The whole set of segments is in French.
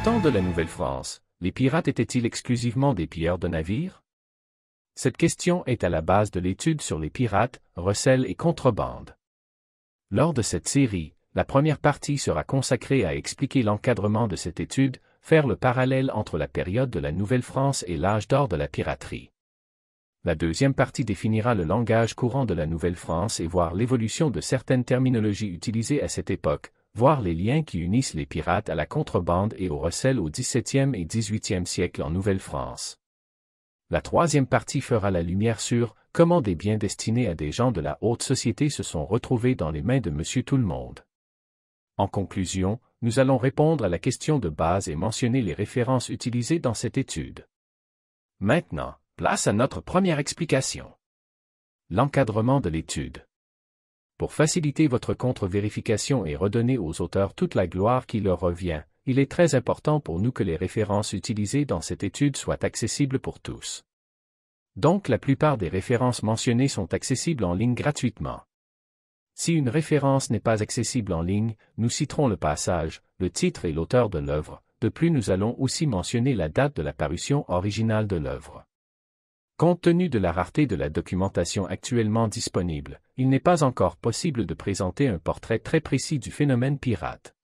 temps de la Nouvelle-France, les pirates étaient-ils exclusivement des pilleurs de navires? Cette question est à la base de l'étude sur les pirates, recels et contrebande. Lors de cette série, la première partie sera consacrée à expliquer l'encadrement de cette étude, faire le parallèle entre la période de la Nouvelle-France et l'âge d'or de la piraterie. La deuxième partie définira le langage courant de la Nouvelle-France et voir l'évolution de certaines terminologies utilisées à cette époque, voir les liens qui unissent les pirates à la contrebande et au recel au XVIIe et XVIIIe siècle en Nouvelle-France. La troisième partie fera la lumière sur comment des biens destinés à des gens de la haute société se sont retrouvés dans les mains de Monsieur Tout-le-Monde. En conclusion, nous allons répondre à la question de base et mentionner les références utilisées dans cette étude. Maintenant, place à notre première explication. L'encadrement de l'étude. Pour faciliter votre contre-vérification et redonner aux auteurs toute la gloire qui leur revient, il est très important pour nous que les références utilisées dans cette étude soient accessibles pour tous. Donc la plupart des références mentionnées sont accessibles en ligne gratuitement. Si une référence n'est pas accessible en ligne, nous citerons le passage, le titre et l'auteur de l'œuvre. De plus, nous allons aussi mentionner la date de la parution originale de l'œuvre. Compte tenu de la rareté de la documentation actuellement disponible, il n'est pas encore possible de présenter un portrait très précis du phénomène pirate.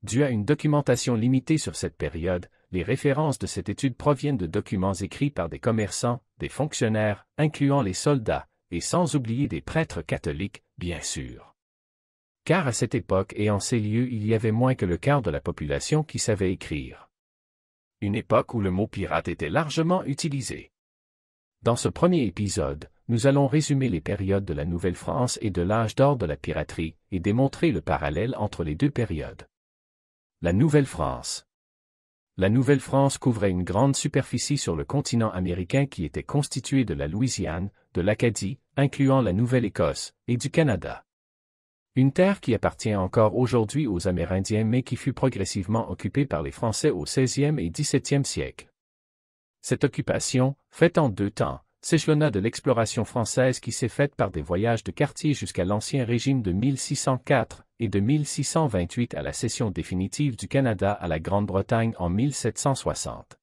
Dû à une documentation limitée sur cette période, les références de cette étude proviennent de documents écrits par des commerçants, des fonctionnaires, incluant les soldats, et sans oublier des prêtres catholiques, bien sûr. Car à cette époque et en ces lieux il y avait moins que le quart de la population qui savait écrire. Une époque où le mot pirate était largement utilisé. Dans ce premier épisode, nous allons résumer les périodes de la Nouvelle-France et de l'âge d'or de la piraterie, et démontrer le parallèle entre les deux périodes. La Nouvelle-France. La Nouvelle-France couvrait une grande superficie sur le continent américain qui était constituée de la Louisiane, de l'Acadie, incluant la Nouvelle-Écosse, et du Canada. Une terre qui appartient encore aujourd'hui aux Amérindiens mais qui fut progressivement occupée par les Français au XVIe et XVIIe siècle. Cette occupation, faite en deux temps, s'échelonna de l'exploration française qui s'est faite par des voyages de quartier jusqu'à l'Ancien Régime de 1604 et de 1628 à la cession définitive du Canada à la Grande-Bretagne en 1760.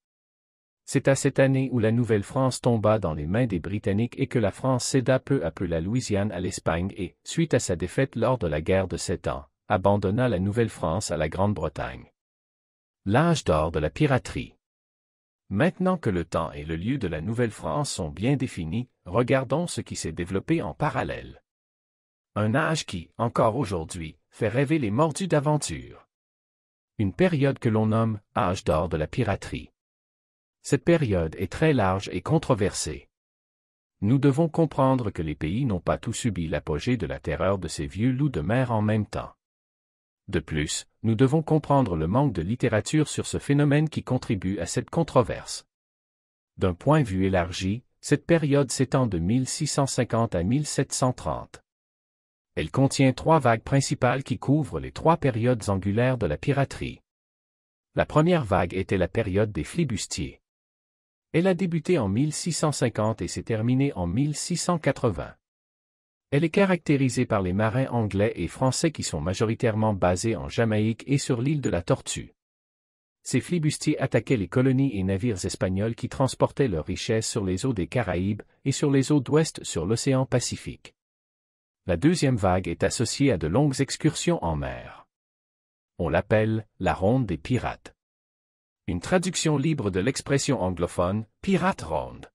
C'est à cette année où la Nouvelle-France tomba dans les mains des Britanniques et que la France céda peu à peu la Louisiane à l'Espagne et, suite à sa défaite lors de la guerre de 7 ans, abandonna la Nouvelle-France à la Grande-Bretagne. L'âge d'or de la piraterie. Maintenant que le temps et le lieu de la Nouvelle-France sont bien définis, regardons ce qui s'est développé en parallèle. Un âge qui, encore aujourd'hui, fait rêver les mordus d'aventure. Une période que l'on nomme « âge d'or de la piraterie ». Cette période est très large et controversée. Nous devons comprendre que les pays n'ont pas tous subi l'apogée de la terreur de ces vieux loups de mer en même temps. De plus, nous devons comprendre le manque de littérature sur ce phénomène qui contribue à cette controverse. D'un point de vue élargi, cette période s'étend de 1650 à 1730. Elle contient trois vagues principales qui couvrent les trois périodes angulaires de la piraterie. La première vague était la période des flibustiers. Elle a débuté en 1650 et s'est terminée en 1680. Elle est caractérisée par les marins anglais et français qui sont majoritairement basés en Jamaïque et sur l'île de la Tortue. Ces flibustiers attaquaient les colonies et navires espagnols qui transportaient leurs richesses sur les eaux des Caraïbes et sur les eaux d'ouest sur l'océan Pacifique. La deuxième vague est associée à de longues excursions en mer. On l'appelle la ronde des pirates. Une traduction libre de l'expression anglophone « pirate ronde ».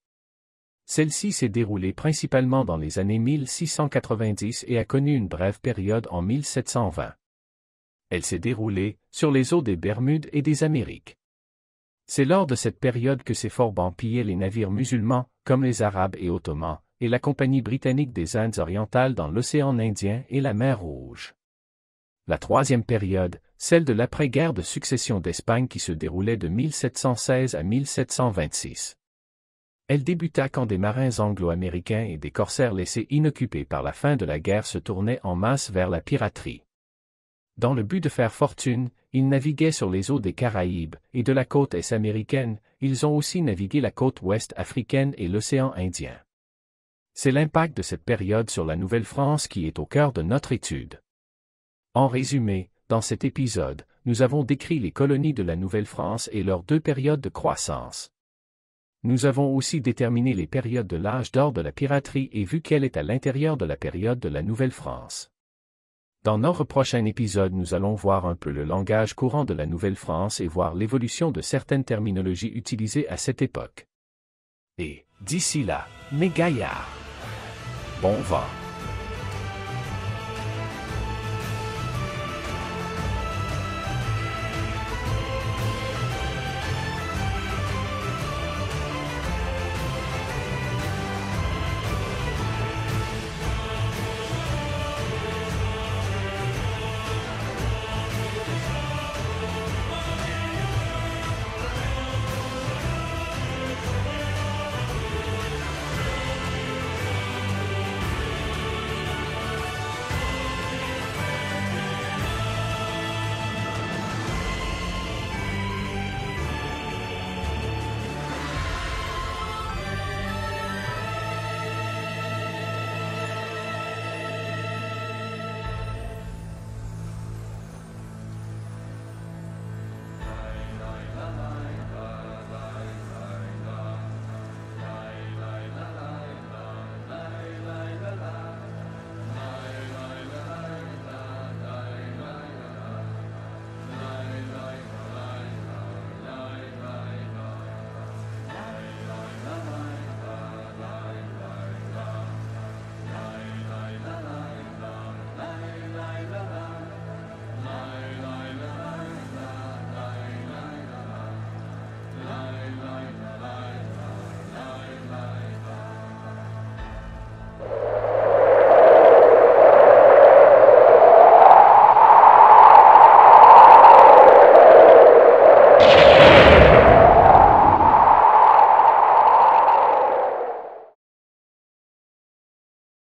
Celle-ci s'est déroulée principalement dans les années 1690 et a connu une brève période en 1720. Elle s'est déroulée sur les eaux des Bermudes et des Amériques. C'est lors de cette période que ces forbans pillaient les navires musulmans, comme les Arabes et Ottomans, et la Compagnie britannique des Indes orientales dans l'océan Indien et la mer Rouge. La troisième période, celle de l'après-guerre de succession d'Espagne qui se déroulait de 1716 à 1726. Elle débuta quand des marins anglo-américains et des corsaires laissés inoccupés par la fin de la guerre se tournaient en masse vers la piraterie. Dans le but de faire fortune, ils naviguaient sur les eaux des Caraïbes, et de la côte est américaine, ils ont aussi navigué la côte ouest africaine et l'océan Indien. C'est l'impact de cette période sur la Nouvelle-France qui est au cœur de notre étude. En résumé, dans cet épisode, nous avons décrit les colonies de la Nouvelle-France et leurs deux périodes de croissance. Nous avons aussi déterminé les périodes de l'âge d'or de la piraterie et vu qu'elle est à l'intérieur de la période de la Nouvelle-France. Dans notre prochain épisode, nous allons voir un peu le langage courant de la Nouvelle-France et voir l'évolution de certaines terminologies utilisées à cette époque. Et, d'ici là, mes gaillards, bon vent.